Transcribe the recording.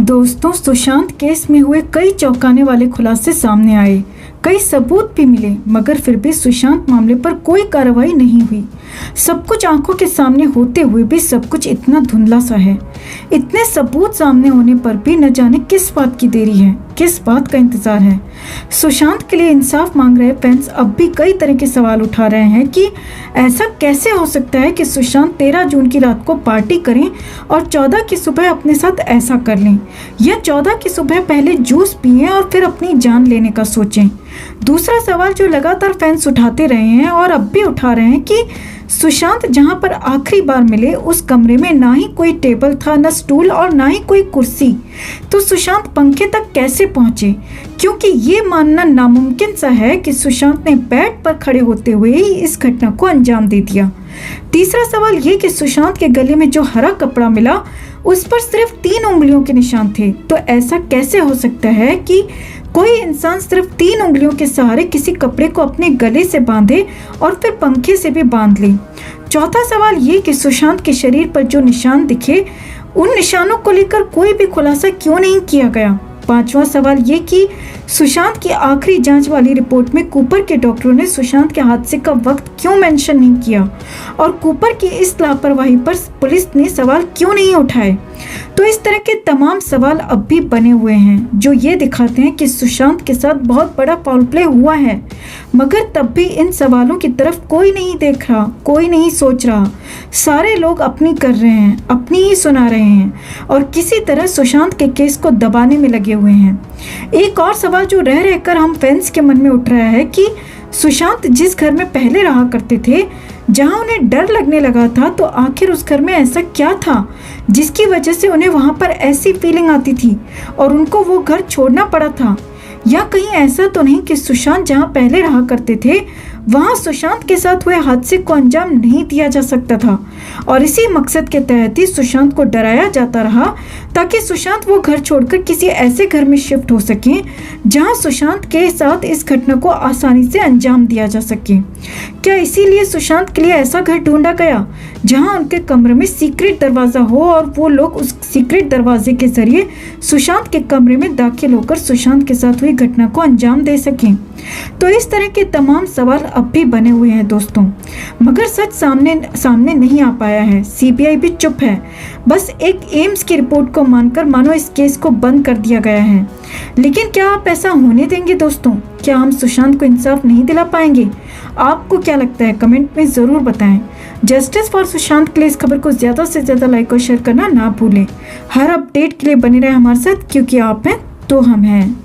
दोस्तों, सुशांत केस में हुए कई चौंकाने वाले खुलासे सामने आए। कई सबूत भी मिले, मगर फिर भी सुशांत मामले पर कोई कार्रवाई नहीं हुई। सब कुछ आंखों के सामने होते हुए भी सब कुछ इतना धुंधला सा है। इतने सबूत सामने होने पर भी न जाने किस बात की देरी है, किस बात का इंतजार है। सुशांत के लिए इंसाफ मांग रहे फैंस अब भी कई तरह के सवाल उठा रहे हैं कि ऐसा कैसे हो सकता है कि सुशांत 13 जून की रात को पार्टी करें और 14 की सुबह अपने साथ ऐसा कर लें, या 14 की सुबह पहले जूस पिएं और फिर अपनी जान लेने का सोचें। दूसरा सवाल जो लगातार फैंस उठाते रहे हैं और अब भी उठा रहे हैं कि सुशांत जहां पर आखिरी बार मिले उस कमरे में ना ही कोई टेबल था, न स्टूल और ना ही कोई कुर्सी, तो सुशांत पंखे तक कैसे पहुंचे? क्योंकि ये मानना नामुमकिन सा है कि सुशांत ने बेड पर खड़े होते हुए ही इस घटना को अंजाम दे दिया। तीसरा सवाल ये कि सुशांत के गले में जो हरा कपड़ा मिला उस पर सिर्फ 3 उंगलियों के निशान थे, तो ऐसा कैसे हो सकता है कि कोई इंसान सिर्फ 3 उंगलियों के सहारे किसी कपड़े को अपने गले से बांधे और फिर पंखे से भी बांध ले? चौथा सवाल ये कि सुशांत के शरीर पर जो निशान दिखे उन निशानों को लेकर कोई भी खुलासा क्यों नहीं किया गया? पांचवा सवाल ये कि सुशांत की आखिरी जांच वाली रिपोर्ट में कूपर के डॉक्टरों ने सुशांत के हादसे का वक्त क्यों मेंशन नहीं किया और कूपर की इस लापरवाही पर पुलिस ने सवाल क्यों नहीं उठाए? तो इस तरह के तमाम सवाल अब भी बने हुए हैं जो ये दिखाते हैं कि सुशांत के साथ बहुत बड़ा फाउल प्ले हुआ है, मगर तब भी इन सवालों की तरफ कोई नहीं देख रहा, कोई नहीं सोच रहा। सारे लोग अपनी कर रहे हैं, अपनी ही सुना रहे हैं और किसी तरह सुशांत के केस को दबाने में लगे हुए हैं। एक और सवाल जो रह रहकर हम फैंस के मन में उठ रहा है कि सुशांत जिस घर में पहले रहा करते थे, जहां उन्हें डर लगने लगा था, तो आखिर उस घर में ऐसा क्या था जिसकी वजह से उन्हें वहां पर ऐसी फीलिंग आती थी और उनको वो घर छोड़ना पड़ा था? या कहीं ऐसा तो नहीं कि सुशांत जहां पहले रहा करते थे वहां सुशांत के साथ हुए हादसे को अंजाम नहीं दिया जा सकता था और इसी मकसद के तहत ही सुशांत को डराया जाता रहा ताकि सुशांत वो घर छोड़कर किसी ऐसे घर में शिफ्ट हो सके जहां सुशांत के साथ इस घटना को आसानी से अंजाम दिया जा सके? क्या इसीलिए सुशांत के लिए ऐसा घर ढूंढा गया जहां उनके कमरे में सीक्रेट दरवाजा हो और वो लोग उस सीक्रेट दरवाजे के जरिए सुशांत के कमरे में दाखिल होकर सुशांत के साथ हुई घटना को अंजाम दे सकें? तो इस तरह के तमाम सवाल अब भी बने हुए हैं दोस्तों, मगर सच सामने नहीं आ पाया है। सीबीआई भी चुप है, बस एक एम्स की रिपोर्ट को मानकर मानो इस केस को बंद कर दिया गया है। लेकिन क्या आप ऐसा होने देंगे दोस्तों? क्या हम सुशांत को इंसाफ नहीं दिला पाएंगे? आपको क्या लगता है? कमेंट में ज़रूर बताएं। जस्टिस फॉर सुशांत के लिए इस खबर को ज़्यादा से ज़्यादा लाइक और शेयर करना ना भूलें। हर अपडेट के लिए बने रहे हमारे साथ, क्योंकि आप हैं तो हम हैं।